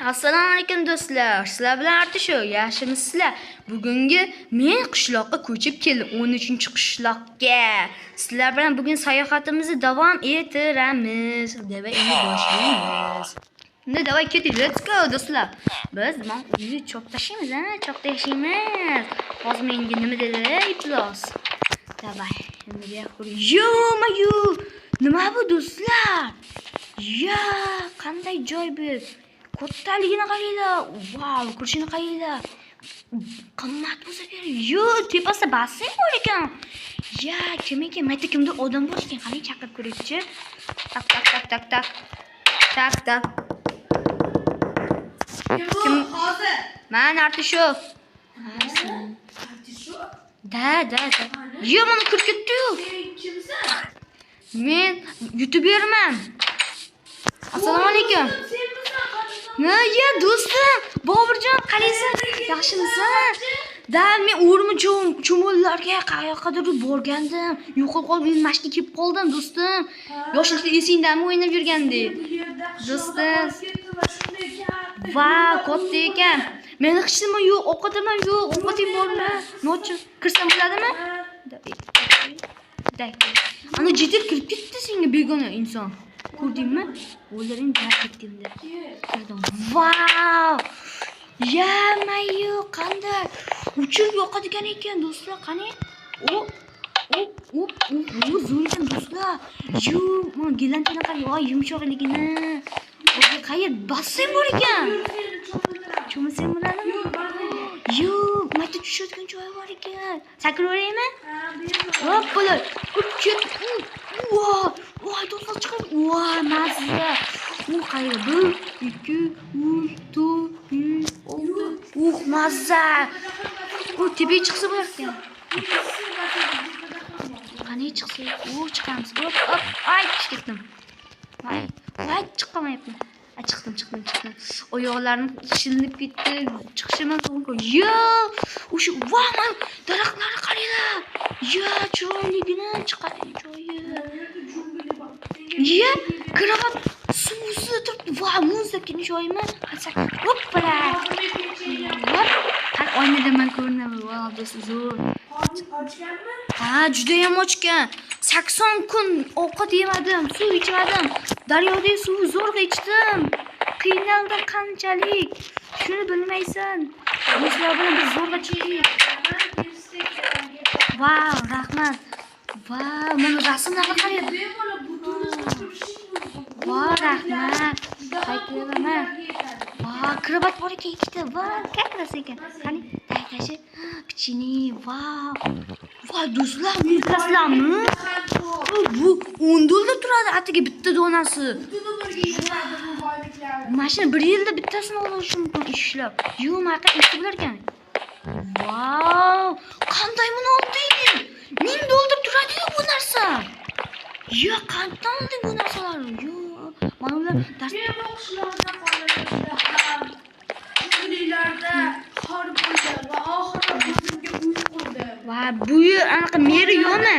Assalomu alaykum do'stlar. Sizlar bilan Artisho, yaxshimisizlar? Bugungi men qishloqqa ko'chib keldim, 13-qishloqqa. Sizlar bilan bugun sayohatimizni davom ettiramiz. Davay endi boshlaymiz. Endi davay keting, let's go do'stlar. Biz uyni cho'qtashimiz, cho'qtashimiz. Hozir menga nima dedi? Iplos. Davay, endi yo-mayo. Nima bu do'stlar? Ya, qanday joy bu? Kattaligini qaranglar. Vau, kurshini qaranglar. Qimmat bo'lsa kerak. Yo, tepasida basseyn bor ekan. Ya, kim ekan? Mayda kimdir odam bor ekan. Qani chaqirib ko'raychi. Tak. Kim? Hozir. Men Artisho. Artisho? Da. Yo, mana kirib ketdi-yu. Sen kimsan? Men YouTuberman. Assalomu alaykum. Ya do'stim, Boburjon, qalaysan? Yaxshimisan? Da, men o'rmi cho'millarga qayoqqadir borgandim. Yo'qolib qolib, men mashqqa kelib qoldim, do'stim. Yoshlikda esingdami o'ynab yurgandek? Do'stim. Va, katta ekan. Meni hech nima yo'q, ovqatim yo'q, ovqating bormi? Nochi kirsam bo'ladimi? Ana jitir kirib ketdi senga begona inson. Ko'rdingmi? O'zlaring tark ketganda. Vau! Ya-mayo, qanday uchib yoqadigan ekan do'stlar, qani? Zo'r ekan do'stlar. Yo, men gilanchani qarang, voy yumshoqligini. O'zi qayer basseyn bor ekan. Cho'milsam bo'ladimi? Yo, mayda tushadigan joy bor ekan. Sakraveraymi? Hop, bo'lar. Ket. Voy, do'stlar chiqib. Voy, mazza. Qayerda? 1 2 3 4 mazza. Tepaga chiqsa bo'lar ekan. Qani chiqsa? Chiqamiz. Hop. Ay, ketdim. Voy, chiqamayapman. Chiqdim. Oyoqlarim shilinib ketdi. Chiqishim mumkin. Yo! O'sha voy, daraxtlarni qaranglar. Ya, chiroyligini chiqadi joyi. Ya, kravat suvsi turibdi. Voy, muzakini joyimi? Hoppala. Qani oynada men ko'rinaman. Voy, do'stlar zo'r. Ochganmi? Ha, juda ham ochgan. 80 kun ovqat yemadim, suv ichmadim. Daryodagi suvni zo'rg'a ichdim. Qiynaldim qanchalik. Shuni bilmaysan. Do'stlar bilan biz zo'rg'a chiqdik. Vau, rahmat. Vau, mana rasmlarga qarayapti. Vau, rahmat. Qaytiraman. Vau, kravat bor ekan ikkita. Vau, katta ekan. Qani, tashi. Kichini. Vau. Voy, do'stlar, bilasizlarmi? Bu 10 dollar turadi atiga bitta donasi. Mashina 1 yilda bittasini olish mumkin ishlab. Yo, marqa ishlar ekan. Vau! Qanday buni olding? 1000 dollar turadi-yu bu narsa. Yo, qanday olding bu narsalarni? Yo, mana ular men o'qishlarda qolganlar. Kunlarda qor bo'ldi va oxirida o'zimga uy qurdim. Va bu yer anaqa meri yo'qmi?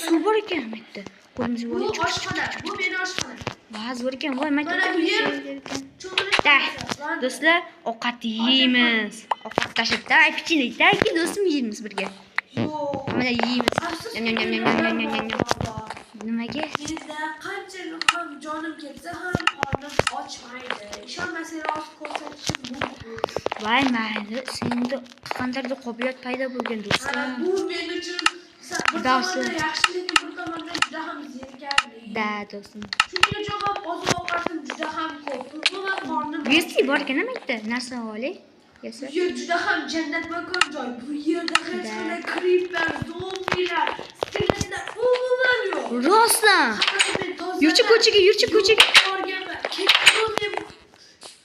Suv bor ekan bitta. Qo'limizga olib chiqishdi. Bu meni oshxona. Va zo'r ekan. Voy, maktabda ekan. Do'stlar, ovqat yeymiz. Ovqat tashlabda, pichingdagi do'stim yeymiz birga. Yo'q. Mana yeymiz. Yam. Nimaga? Sizda qanchalik ham jonim ketsa ham qornim ochmaydi. Ishonmasangiz ko'rsatishim mumkin. Voy, mayli, senda qandaydir qobiliyat paydo bo'lgan do'stlar. Bu men uchun yaxshiligi bir tomondan juda ham zerikarli. Da, do'stim. Chunki jo'g'ab oziq-ovqatim juda ham ko'p. Umuman qornim. Besi bor ekan nimaga? Narsa olay. Yesa. Bu yer juda ham jannat makon joy. Bu yerda hech qanday creeper, zombilar, skeletlar umuman yo'q. Rostdan. Yurchi ko'chaga. Kechqurun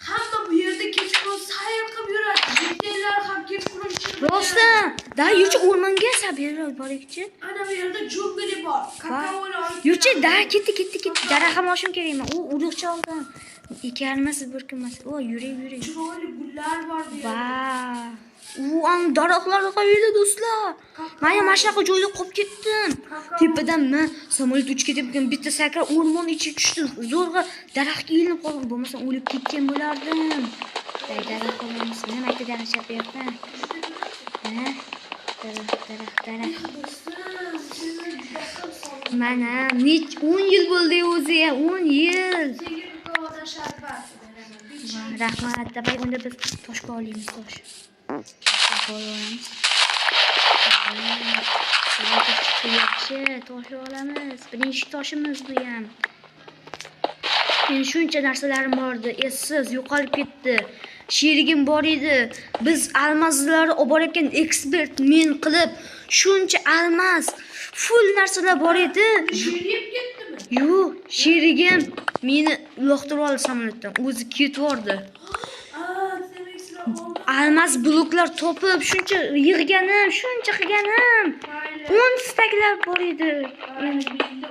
hamma bu yerda kechqurun sayr qilib yuradi. Yigitlar ham kechqurun chiqib. Rostdan. Da, yurchi o'rmonga ana bu yerda borikchi. Ana bu yerda jungli bor. Kakaoni olib. Yurchi, da ketdi. Daraxtga olishim kerak men. U urug'cha oldim. Ekarmas, burkinmas. O, yuring. Chiroyli gullar bor bu yerda. Va. Ang daraxtlar qayerda do'stlar? Men ham shunaqa joyda qolib ketdim. Tepadan men samolyot uchib ketib bitta sakrab o'rmon ichiga tushdim. Zo'rg'a daraxtga ilinib qoldim. Bo'lmasa o'lib ketgan bo'lardim. Daraxt olamiz. Nima aytdi daraxt bu yerda? Ha? Daraxt. Mana 10 yil bo'ldi o'zi, 10 yil. Rahmat. Dabay unda biz toshga olamiz, tosh. Tosh olamiz. Birinchi toshimiz bu ham. Men shuncha narsalarim bor edi, essiz yo'qolib ketdi. Sherigim bor edi. Biz almaslarni olib borayotgan ekspert men qilib shuncha almas, full narsalar bor edi. Sherigim ketdimi? Yo'q, sherigim meni uloqtirib oldi samolyotdan. O'zi ketvordi. Almas bloklar topib, shuncha yig'ganim, shuncha qilganim. 10 staklar bor edi.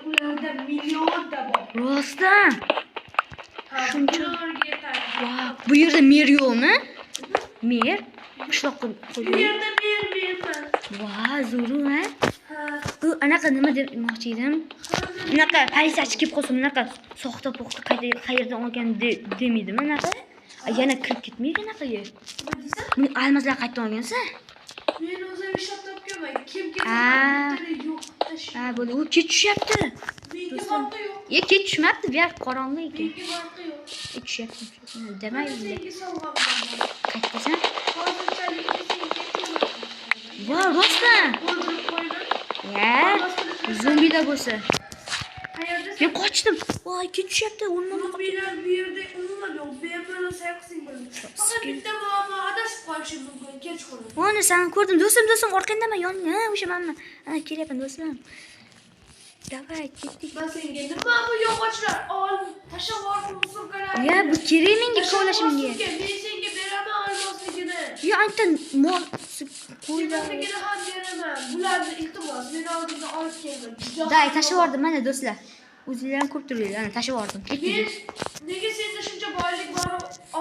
Ularda millionta bor. Rostdan. Shuncha. Bu yerda mer yo'qmi? Mer? Qishloqqa Bu qo'ygan. yerda merman. Va, zo'r, ha? Anaqa nima demoqchi edim? Bunaqa politsiyachi kelib qolsa, bunaqa soxta-poxta qayerdan olgan demaydimi anaqa? Yana kirib ketmaydi anaqaga. Nima deysan? Buni almaslar qayerdan olgansan? Men o'zim ishlab topganman. Kim yo'q. Ha, bo'ldi. U ketishyapti. Menga farqi yo'q. Kech tushmabdi, bu yer qorong'i ekan. Menga farqi yo'q. Tushyapti. Demaydi. Senga sovg'am bor. Qayerdasan? Hozirchalik Va, rostdan. o'ldirib qo'ydim. Ya, zombilar bo'lsa. Qayerdasan? Men qochdim. Voy, ketishyapti. O'rmonga Zombilar bu yerda umuman yo'q. Bemalol sayqising bo'ladi. Faqat bitta muammo adashib qolishim mumkin kechqurun. Mana seni ko'rdim. Do'stim, orqangdaman, yoningda. O'sha menman. Ana, kelyapman do'stim. Davay, ketdik. Men senga nima bu yog'ochlar? Ol, tashlab yubordim musulkalar. Ya, bu kerak menga kovlashimga. Men senga beraman olmosligini. Ya, anta mol qo'yda. Kimligini ham beraman. Bularni iltimos men oldimga olib keldim. Day, tashlab yubordim mana do'stlar. O'zinglar ham ko'rib turinglar. Ana, tashlab yubordim. Ketdik. Nega senda shuncha boylik bor,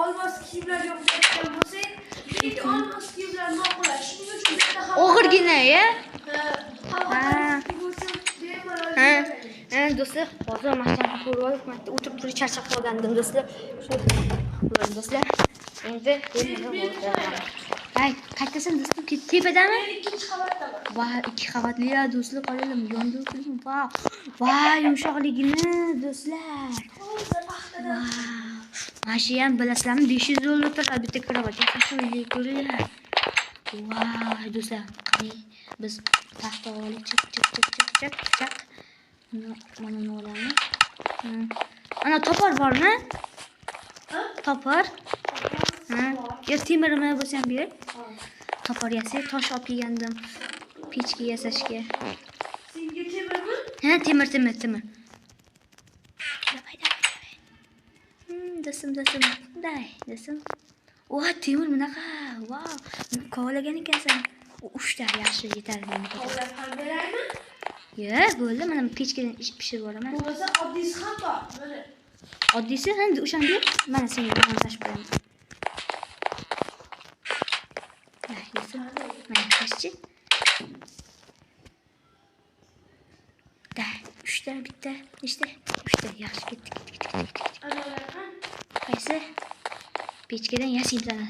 olmos kiyimlar yo'q deb bo'lsang, menga olmos kiyimlar noqulay. Shuning uchun bitta ham Og'irgina, ya? Ha. Do'stlar, hozir mashinani ko'rib olib, mana o'tirib turib charchab qolgandim do'stlar. Do'stlar. Endi Ay, qayerdasan do'stlar? Tepadami? Ikkinchi qavatdaman. Va, 2 qavatli do'stlar, qaranglar, yonda o'tirdim. Va, yumshoqligini do'stlar. Mana shu ham bilasizlarmi, 500 dollar turadi bitta kravat. Shunday ko'ringlar. Voy, do'stlar, qarang. Biz taxta olib chak. Mana olamiz. Ana topar bormi? Topar. Ya temirmi bo'lsa ham ber. Topar yasa, tosh olib kelgandim. Pechga yasashga. Senga temirmi? Ha, temir. Davay. Do'stim. Day, do'stim. Voy, temir bunaqa. Vau. Kovalagan ekansan. 3 ta yaxshi yetadi menga. Kovlab ham beraymi? Ya, bo'ldi. Mana pechkadan ish pishirib yuboraman. Bo'lmasa oddiysi ham bor. Mana. Oddiysi endi o'shanda mana senga tashib qo'yaman. Mana tashchi. Da, 3 ta, bitta, nechta? 3 ta. Yaxshi ketdik. Analar ham. Qaysi? Pechkadan yasaysan.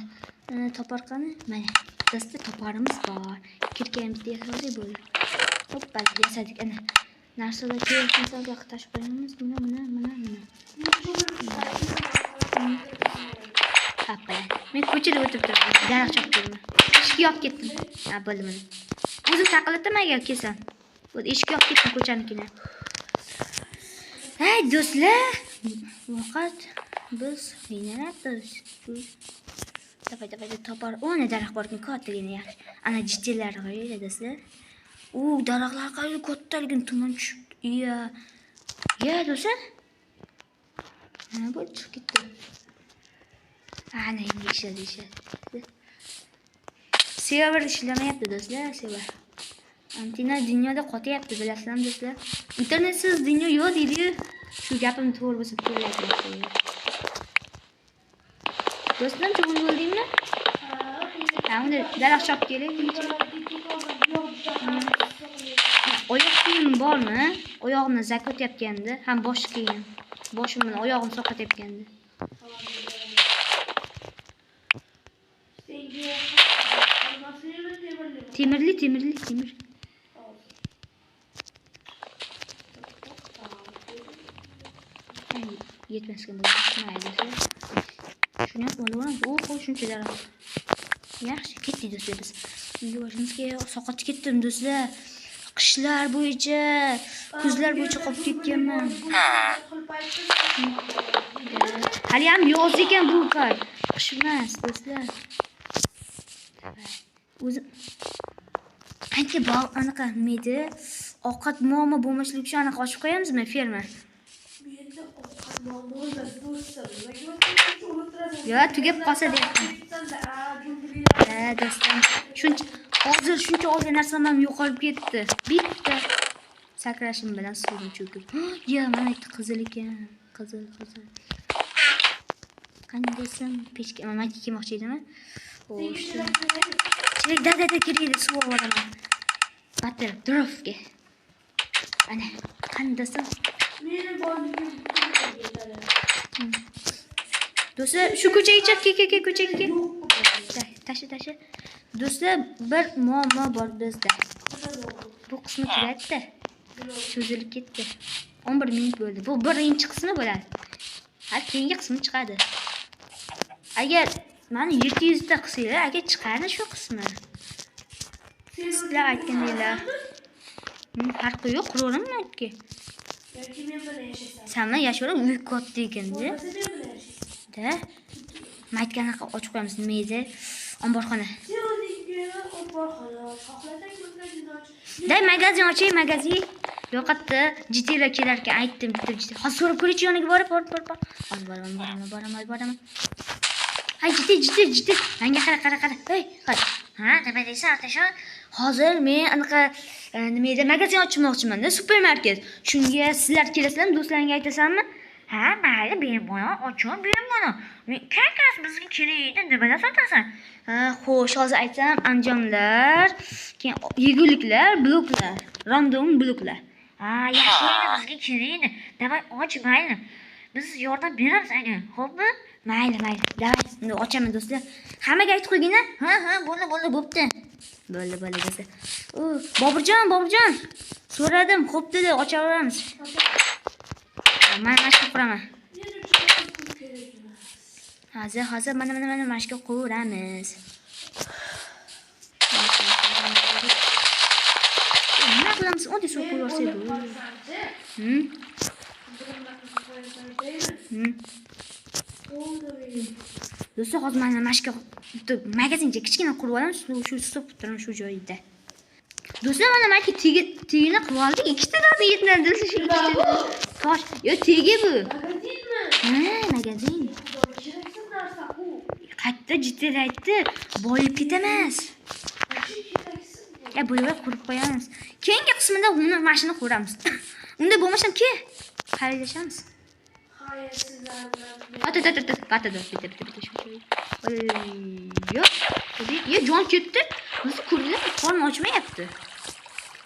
Topar qani? Mana. Do'stlar, toparimiz bor. Kirkayimizda yasadik bo'ldi. Hoppa, yasadik ana. Narsalar kerakligiga tashib qo'yamiz. Mana. Hoppa. Men ko'chada o'tib turaman. Daraxt chopdim. Eshikni yopib ketdim. Ha, bo'ldi mana. O'zim taqildim agar kelsam. Bo'ldi, eshikni yopib ketdim ko'chanikini. Hey do'stlar, vaqt biz qiynalamiz. Davay topar. O'na daraxt bormi? Kattagina yaxshi. Ana jittilar qo'yinglar do'stlar. Daraxtlar qayerda kattaligini tuman tushibdi. Ya do'stlar. Ana bu chiqib ketdi. Ana endi ishlaydi. Sevar ishlamayapti do'stlar, sevar. Antina dunyoda qotyapti, bilasizlarmi do'stlar? Internetsiz dunyo yo'q deydi. Shu gapim to'g'ri bo'lsa to'g'ri. Do'stlar, cho'g'il bo'ldingmi? Ha, unda daraxt chopib keling deychi. Oyoq kiyim bormi? Oyog'imni zakotyapganda, ham bosh kiyim. Boshim bilan oyog'im soqatyapganda. Temirli. Yetmasgan bo'ladi. Shuni ham olaman. Qo'y shuncha daraxt. Yaxshi, ketdik do'stlar biz. Yurishimizga soqatib ketdim do'stlar. Qishlar bo'yicha, kuzlar bo'yicha qolib ketganman. Hali ham yoz ekan bu payt. Qish emas do'stlar. O'zi qancha bog' anaqa nima edi? Ovqat muammo bo'lmasligi uchun anaqa ochib qo'yamizmi ferma? Yo, tugab qolsa deyapman. Ha, do'stlar. Hozir shuncha olgan narsam ham yo'qolib ketdi. Bitta sakrashim bilan suvga cho'kib. Ya, mana bitta qizil ekan. Qizil. Qanday desam, pechka mamaki kiymoqchi edimmi? Xo'sh. Kerak, da kerak, suv olaman. Batter drofga. Ana, qanday desam, do'stlar, shu ko'chaga chiq, ke ko'chaga. Tasha. Do'stlar, bir muammo bor do'stlar. Bu qismi tugatdi. Cho'zilib ketdi. 11 minut bo'ldi. Bu birinchi qismi bo'ladi. Har keyingi qismi chiqadi. Agar meni 700 ta qilsanglar, agar chiqadi shu qismi. Sizlar aytgandinglar. Farqi yo'q, quraveramman yoki. Yoki men bilan yashasam. Sen bilan yashayver, uy katta ekan-da. Da. Maytganaqa ochib qo'yamiz, nima edi? Omborxona. Day magazin oching, magazin. Yo'qotdi, jitlar kelar ekan, aytdim bitta jitlar. Hozir so'rab ko'rchi yoniga borib. Hozir boraman. Hay, jitlar. Menga qara. Hey, ha, nima deysan, Artasha? Hozir men anaqa nima edi, magazin ochmoqchiman-da, supermarket. Shunga sizlar kelasizlarmi, do'stlaringga aytasanmi? Ha, mayli, bemalol ochib beraman. Men kankas bizga kerak edi, nimadan sotasan? Ha, xo'sh, hozir aytsam, anjomlar, keyin yeguliklar, bloklar, random bloklar. Ha, yaxshi edi, bizga kerak edi. Davay, och, mayli. Biz yordam beramiz aka. Xo'pmi? Mayli. Davay, endi ochaman do'stlar. Hammaga aytib qo'ygin-a? Ha, bo'ldi, bo'pti. Bo'ldi do'stlar. Boburjon. So'radim, xo'p dedi, ochaveramiz. Men mashqa quraman. Hozir mana mashqa quramiz. Nima qilamiz? Oddiy suv qo'yarsak bo'ladi. Do'stlar, hozir mana mashqa magazincha kichkina qurib olamiz, shu stop turaman shu joyda. Do'stlar, mana maki tegini qilib oldik. Ikkita dona yetmadi do'stlar, shu ikkita. Tosh, yo tegi bu. Magazinmi? Ha, magazin. Qayta jitlar aytdi, boyib ketamas. Ya, bu yerga qurib qo'yamiz. Keyingi qismida uni mashina quramiz. Unda bo'lmasam ke, xaridlashamiz. Yo, jon ketdi. Biz ko'ringlar, qorni ochmayapti.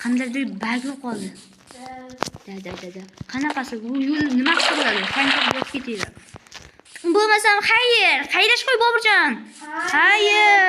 Qandaydir bag'ib qoldi. Da. Qanaqasi bu yo'l nima qiladi? Qancha bosib ketadi. Bo'lmasam xayr, xayrlash qo'y Boburjon. Xayr.